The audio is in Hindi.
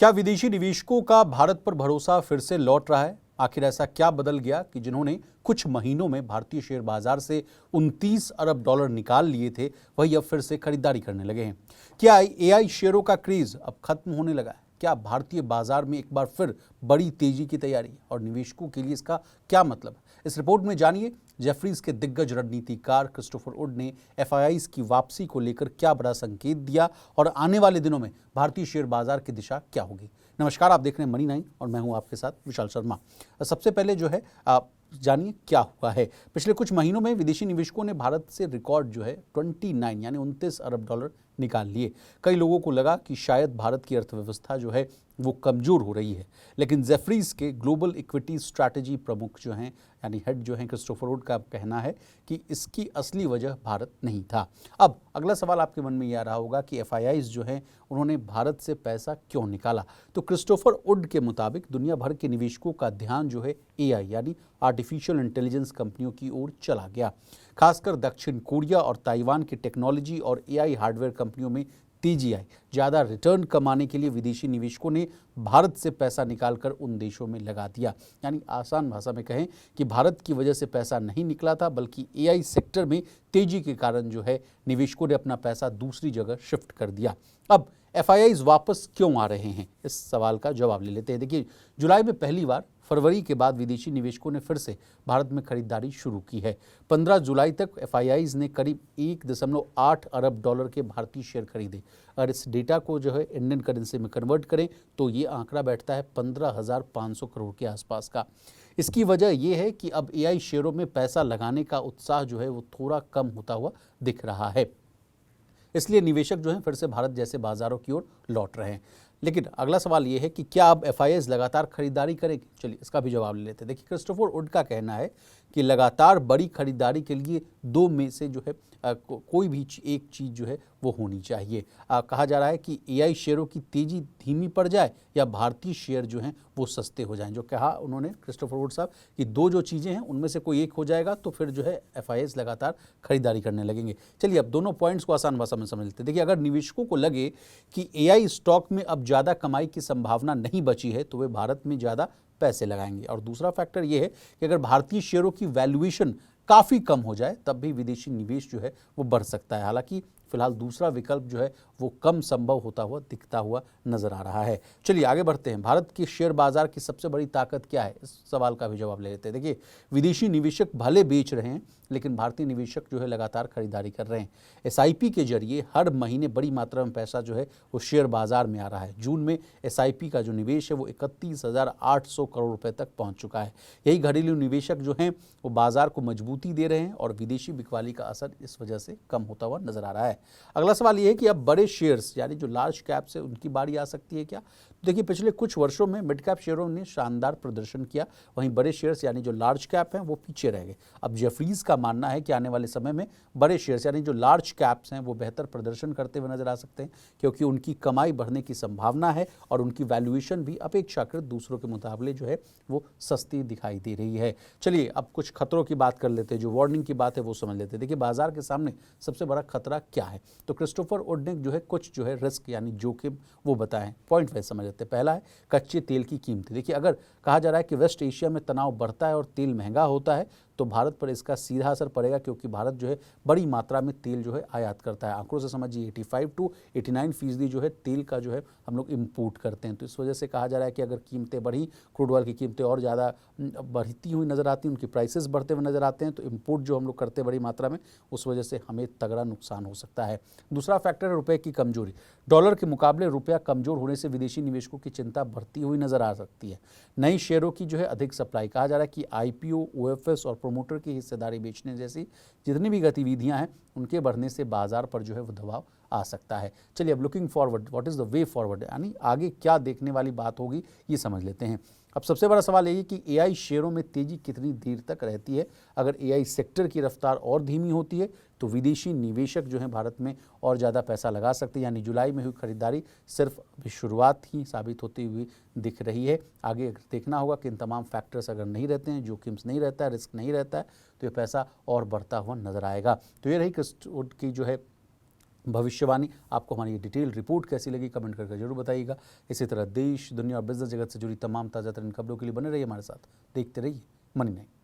क्या विदेशी निवेशकों का भारत पर भरोसा फिर से लौट रहा है? आखिर ऐसा क्या बदल गया कि जिन्होंने कुछ महीनों में भारतीय शेयर बाजार से 29 अरब डॉलर निकाल लिए थे, वही अब फिर से खरीदारी करने लगे हैं? क्या एआई शेयरों का क्रेज अब खत्म होने लगा है? क्या भारतीय बाजार में एक बार फिर बड़ी तेजी की तैयारी और निवेशकों के लिए इसका क्या मतलब है? इस रिपोर्ट में जानिए जेफरीज के दिग्गज रणनीतिकार क्रिस्टोफर वुड ने एफआईआईज की वापसी को लेकर क्या बड़ा संकेत दिया और आने वाले दिनों में भारतीय शेयर बाजार की दिशा क्या होगी। नमस्कार, आप देख रहे हैं मनी 9 और मैं हूं आपके साथ विशाल शर्मा। सबसे पहले जो है आप जानिए क्या हुआ है। पिछले कुछ महीनों में विदेशी निवेशकों ने भारत से रिकॉर्ड जो है 29 यानी 29 अरब डॉलर निकाल लिए। कई लोगों को लगा कि शायद भारत की अर्थव्यवस्था जो है वो कमजोर हो रही है, लेकिन जेफरीज के ग्लोबल इक्विटी स्ट्रैटेजी प्रमुख जो हैं यानी हेड जो हैं क्रिस्टोफर वुड का कहना है कि इसकी असली वजह भारत नहीं था। अब अगला सवाल आपके मन में ये आ रहा होगा कि एफआईआईज जो हैं उन्होंने भारत से पैसा क्यों निकाला। तो क्रिस्टोफर वुड के मुताबिक दुनिया भर के निवेशकों का ध्यान जो है एआई यानी आर्टिफिशियल इंटेलिजेंस कंपनियों की ओर चला गया। खासकर दक्षिण कोरिया और ताइवान की टेक्नोलॉजी और एआई हार्डवेयर कंपनियों में तेजी आई। ज़्यादा रिटर्न कमाने के लिए विदेशी निवेशकों ने भारत से पैसा निकालकर उन देशों में लगा दिया। यानी आसान भाषा में कहें कि भारत की वजह से पैसा नहीं निकला था, बल्कि एआई सेक्टर में तेजी के कारण जो है निवेशकों ने अपना पैसा दूसरी जगह शिफ्ट कर दिया। अब एफआईआईज वापस क्यों आ रहे हैं, इस सवाल का जवाब ले लेते हैं। देखिए, जुलाई में पहली बार, फरवरी के बाद विदेशी निवेशकों ने फिर से भारत में खरीदारी शुरू की है। 15 जुलाई तक एफआईआईज ने करीब 1.8 अरब डॉलर के भारतीय शेयर खरीदे। अगर इस डेटा को जो है इंडियन करेंसी में कन्वर्ट करें तो ये आंकड़ा बैठता है 15,500 करोड़ के आसपास का। इसकी वजह यह है कि अब एआई शेयरों में पैसा लगाने का उत्साह जो है वो थोड़ा कम होता हुआ दिख रहा है। इसलिए निवेशक जो हैं फिर से भारत जैसे बाजारों की ओर लौट रहे हैं। लेकिन अगला सवाल ये है कि क्या अब एफआईआईज लगातार खरीदारी करेगी? चलिए इसका भी जवाब ले लेते हैं। देखिए, क्रिस्टोफर वुड का कहना है कि लगातार बड़ी खरीदारी के लिए दो में से जो है कोई भी एक चीज़ जो है वो होनी चाहिए। कहा जा रहा है कि एआई शेयरों की तेजी धीमी पड़ जाए या भारतीय शेयर जो हैं वो सस्ते हो जाएं। जो कहा उन्होंने क्रिस्टोफर वुड साहब कि दो जो चीज़ें हैं उनमें से कोई एक हो जाएगा तो फिर जो है एफआईआईज लगातार खरीदारी करने लगेंगे। चलिए अब दोनों पॉइंट्स को आसान भाषा में समझ लेते हैं। देखिए, अगर निवेशकों को लगे कि एआई स्टॉक में अब ज़्यादा कमाई की संभावना नहीं बची है तो वे भारत में ज़्यादा पैसे लगाएंगे। और दूसरा फैक्टर ये है कि अगर भारतीय शेयरों की वैल्यूएशन काफ़ी कम हो जाए तब भी विदेशी निवेश जो है वो बढ़ सकता है। हालांकि फिलहाल दूसरा विकल्प जो है वो कम संभव होता हुआ दिखता हुआ नजर आ रहा है। चलिए आगे बढ़ते हैं। भारत के शेयर बाजार की सबसे बड़ी ताकत क्या है, इस सवाल का भी जवाब ले लेते हैं। देखिए, विदेशी निवेशक भले बेच रहे हैं लेकिन भारतीय निवेशक जो है लगातार खरीदारी कर रहे हैं। एसआईपी के जरिए हर महीने बड़ी मात्रा में पैसा जो है वो शेयर बाजार में आ रहा है। जून में एसआईपी का जो निवेश है वो 31,800 करोड़ रुपए तक पहुंच चुका है। यही घरेलू निवेशक जो हैं वो बाजार को मजबूती दे रहे हैं और विदेशी बिकवाली का असर इस वजह से कम होता हुआ नजर आ रहा है। अगला सवाल ये है कि अब बड़े शेयर्स यानी जो लार्ज कैप से उनकी बारी आ सकती है क्या? तो देखिए, पिछले कुछ वर्षों में मिड कैप शेयरों ने शानदार प्रदर्शन किया, वहीं बड़े शेयर्स यानी जो लार्ज कैप हैं वो पीछे रह गए। अब जेफरीज का मानना है कि आने वाले समय में बड़े शेयर्स यानी जो लार्ज कैप्स हैं वो बेहतर प्रदर्शन करते हुए नजर आ सकते हैं, क्योंकि उनकी कमाई बढ़ने की संभावना है और उनकी वैल्यूएशन भी अपेक्षाकृत दूसरों के मुकाबले जो है वो सस्ती दिखाई दे रही है। चलिए अब कुछ खतरों की बात कर लेते हैं, जो वार्निंग की बात है वो समझ लेते हैं। देखिए, बाजार के सामने सबसे बड़ा खतरा क्या है? तो क्रिस्टोफर वुड ने जो है कुछ जो है रिस्क यानी जोखिम वो बताएं। पॉइंट वाइज समझ लेते हैं। पहला है कच्चे तेल की कीमतें। देखिए, अगर कहा जा रहा है कि वेस्ट एशिया में तनाव बढ़ता है और तेल महंगा होता है तो भारत पर इसका सीधा असर पड़ेगा, क्योंकि भारत जो है बड़ी मात्रा में तेल जो है आयात करता है। आंकड़ों से समझिए 85 to 89% जो है तेल का जो है हम लोग इंपोर्ट करते हैं। तो इस वजह से कहा जा रहा है कि अगर कीमतें बढ़ी, क्रूड ऑयल की कीमतें और ज़्यादा बढ़ती हुई नज़र आती हैं, उनकी प्राइसेस बढ़ते हुए नज़र आते हैं, तो इंपोर्ट जो हम लोग करते हैं बड़ी मात्रा में, उस वजह से हमें तगड़ा नुकसान हो सकता है। दूसरा फैक्टर है रुपए की कमजोरी। डॉलर के मुकाबले रुपया कमजोर होने से विदेशी निवेशकों की चिंता बढ़ती हुई नजर आ सकती है। नई शेयरों की जो है अधिक सप्लाई, कहा जा रहा है कि आईपीओ, ओएफएस और प्रोमोटर की हिस्सेदारी बेचने जैसी जितनी भी गतिविधियां हैं उनके बढ़ने से बाजार पर जो है वो दबाव आ सकता है। चलिए अब looking forward, what is the way forward यानी आगे क्या देखने वाली बात होगी ये समझ लेते हैं। अब सबसे बड़ा सवाल यही कि एआई शेयरों में तेजी कितनी देर तक रहती है। अगर एआई सेक्टर की रफ्तार और धीमी होती है तो विदेशी निवेशक जो हैं भारत में और ज़्यादा पैसा लगा सकते हैं। यानी जुलाई में हुई खरीदारी सिर्फ अभी शुरुआत ही साबित होती हुई दिख रही है। आगे अगर देखना होगा कि इन तमाम फैक्टर्स अगर नहीं रहते हैं, जोखिम नहीं रहता है, रिस्क नहीं रहता है, तो ये पैसा और बढ़ता हुआ नजर आएगा। तो ये रही क्रिस्टोफर वुड की जो है भविष्यवाणी। आपको हमारी ये डिटेल रिपोर्ट कैसी लगी कमेंट करके जरूर बताइएगा। इसी तरह देश, दुनिया और बिजनेस जगत से जुड़ी तमाम ताज़ा तरीन खबरों के लिए बने रहिए हमारे साथ। देखते रहिए मनी9।